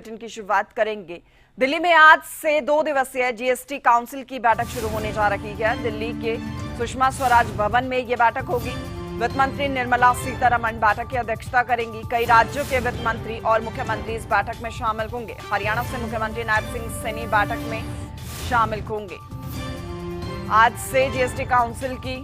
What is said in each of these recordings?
Bulletin की शुरुआत करेंगे। दिल्ली में आज से 2 दिवसीय जीएसटी काउंसिल की बैठक शुरू होने जा रही है। दिल्ली के सुषमा स्वराज भवन में ये बैठक होगी। वित्त मंत्री निर्मला सीतारमण बैठक की अध्यक्षता करेंगी। कई राज्यों के वित्त मंत्री और मुख्यमंत्री इस बैठक में शामिल होंगे। हरियाणा से मुख्यमंत्री नायब सिंह सैनी बैठक में शामिल होंगे। आज से जीएसटी काउंसिल की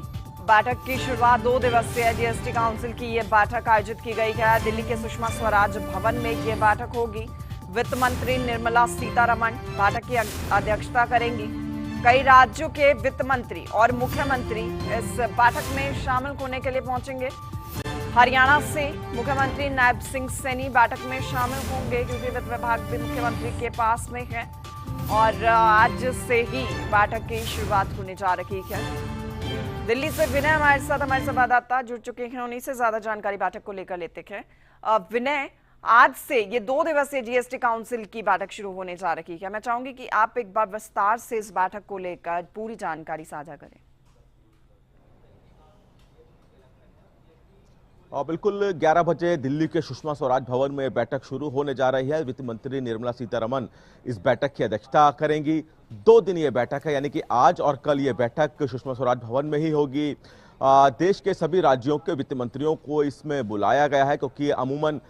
बैठक की शुरुआत 2 दिवसीय जीएसटी काउंसिल की ये बैठक आयोजित की गई है। दिल्ली के सुषमा स्वराज भवन में ये बैठक होगी। वित्त मंत्री निर्मला सीतारमण बैठक की अध्यक्षता करेंगी। कई राज्यों के वित्त मंत्री और मुख्यमंत्री इस बैठक में शामिल होने के लिए पहुंचेंगे। हरियाणा से मुख्यमंत्री नायब सिंह सैनी बैठक में शामिल होंगे क्योंकि वित्त विभाग भी मुख्यमंत्री के पास में है और आज से ही बैठक की शुरुआत होने जा रही है। दिल्ली से विनय हमारे संवाददाता जुड़ चुके हैं। उन्हीं से ज्यादा जानकारी बैठक को लेकर लेते हैं। विनय, आज से ये 2 दिवसीय जीएसटी काउंसिल की बैठक शुरू होने जा रही है। मैं चाहूंगी कि आप एक बार विस्तार से इस बैठक को लेकर पूरी जानकारी साझा करें। बिल्कुल 11 बजे दिल्ली के सुषमा स्वराज भवन में बैठक शुरू होने जा रही है। वित्त मंत्री निर्मला सीतारमण इस बैठक की अध्यक्षता करेंगी। 2 दिन ये बैठक है, यानी कि आज और कल ये बैठक सुषमा स्वराज भवन में ही होगी। देश के सभी राज्यों के वित्त मंत्रियों को इसमें बुलाया गया है क्योंकि अमूमन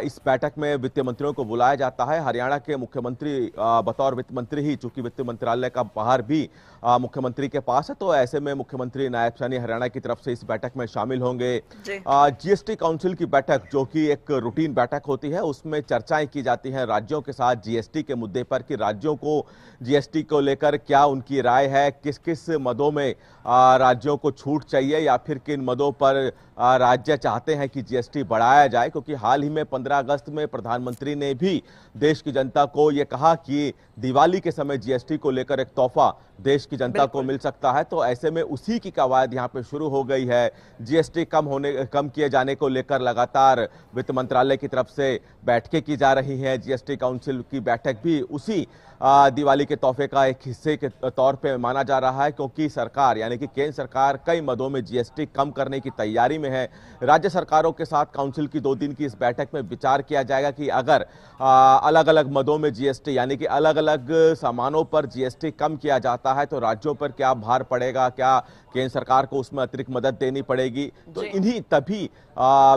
इस बैठक में वित्त मंत्रियों को बुलाया जाता है। हरियाणा के मुख्यमंत्री बतौर वित्त मंत्री ही, चूंकि वित्त मंत्रालय का बाहर भी मुख्यमंत्री के पास है, तो ऐसे में मुख्यमंत्री नायब सैनी हरियाणा की तरफ से इस बैठक में शामिल होंगे। जीएसटी काउंसिल की बैठक, जो कि एक रूटीन बैठक होती है, उसमें चर्चाएं की जाती हैं राज्यों के साथ जीएसटी के मुद्दे पर कि राज्यों को जीएसटी को लेकर क्या उनकी राय है, किस किस मदों में राज्यों को छूट चाहिए या फिर किन मदों पर राज्य चाहते हैं कि जीएसटी बढ़ाया जाए। क्योंकि हाल ही में 15 अगस्त में प्रधानमंत्री ने भी देश की जनता को यह कहा कि दिवाली के समय जीएसटी को लेकर एक तोहफा देश की जनता को मिल सकता है। तो ऐसे में उसी की कवायद यहां पे शुरू हो गई है। जीएसटी कम किए जाने को लेकर लगातार वित्त मंत्रालय की तरफ से बैठकें की जा रही हैं। जीएसटी काउंसिल की बैठक भी उसी दिवाली के तोहफे का एक हिस्से के तौर पे माना जा रहा है क्योंकि सरकार, यानी कि केंद्र सरकार, कई मदों में जीएसटी कम करने की तैयारी में है। राज्य सरकारों के साथ काउंसिल की 2 दिन की इस बैठक में विचार किया जाएगा कि अगर अलग अलग मदों में जीएसटी, यानी कि अलग अलग सामानों पर जीएसटी कम किया जाता है तो राज्यों पर क्या भार पड़ेगा, क्या केंद्र सरकार को उसमें अतिरिक्त मदद देनी पड़ेगी। तो इन्हीं तभी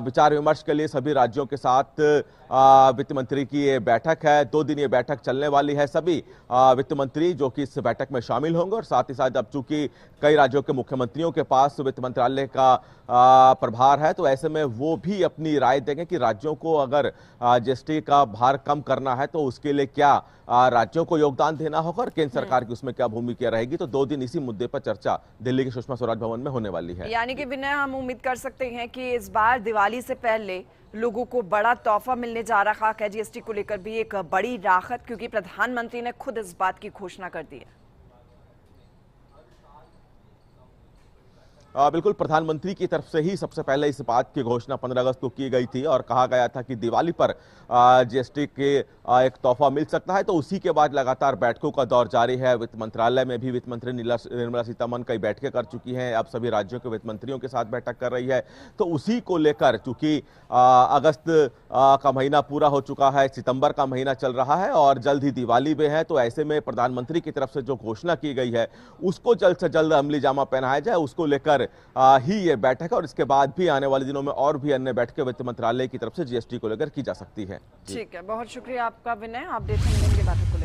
विचार विमर्श के लिए सभी राज्यों के साथ वित्त मंत्री की ये बैठक है। 2 दिन ये बैठक चलने वाली है। सभी वित्त मंत्री जो कि इस बैठक में शामिल होंगे और साथ ही साथ अब चूंकि कई राज्यों के मुख्यमंत्रियों के पास वित्त मंत्रालय का प्रभार है, तो ऐसे में वो भी अपनी राय देंगे कि राज्यों को अगर जीएसटी का भार कम करना है तो उसके लिए क्या राज्यों को योगदान देना होगा और केंद्र सरकार की उसमें क्या भूमिका रहेगी। तो 2 दिन इसी मुद्दे पर चर्चा दिल्ली के सुषमा स्वराज भवन में होने वाली है। यानी कि विनय, हम उम्मीद कर सकते हैं कि इस बार दिवाली से पहले लोगों को बड़ा तोहफा मिलने जा रहा है। जीएसटी को लेकर भी एक बड़ी राहत, क्योंकि प्रधानमंत्री ने खुद इस बात की घोषणा कर दी है। बिल्कुल, प्रधानमंत्री की तरफ से ही सबसे पहले इस बात की घोषणा 15 अगस्त को की गई थी और कहा गया था कि दिवाली पर जीएसटी के एक तोहफा मिल सकता है। तो उसी के बाद लगातार बैठकों का दौर जारी है। वित्त मंत्रालय में भी वित्त मंत्री निर्मला सीतारमण कई बैठकें कर चुकी हैं, अब सभी राज्यों के वित्त मंत्रियों के साथ बैठक कर रही है। तो उसी को लेकर, चूंकि अगस्त का महीना पूरा हो चुका है, सितंबर का महीना चल रहा है और जल्द ही दिवाली भी है, तो ऐसे में प्रधानमंत्री की तरफ से जो घोषणा की गई है उसको जल्द से जल्द अमली जामा पहनाया जाए, उसको लेकर ही ये बैठक है। और इसके बाद भी आने वाले दिनों में और भी अन्य बैठकें वित्त मंत्रालय की तरफ से जीएसटी को लेकर की जा सकती है। ठीक है, बहुत शुक्रिया आपका विनय, अपडेट देंगे बैठक को।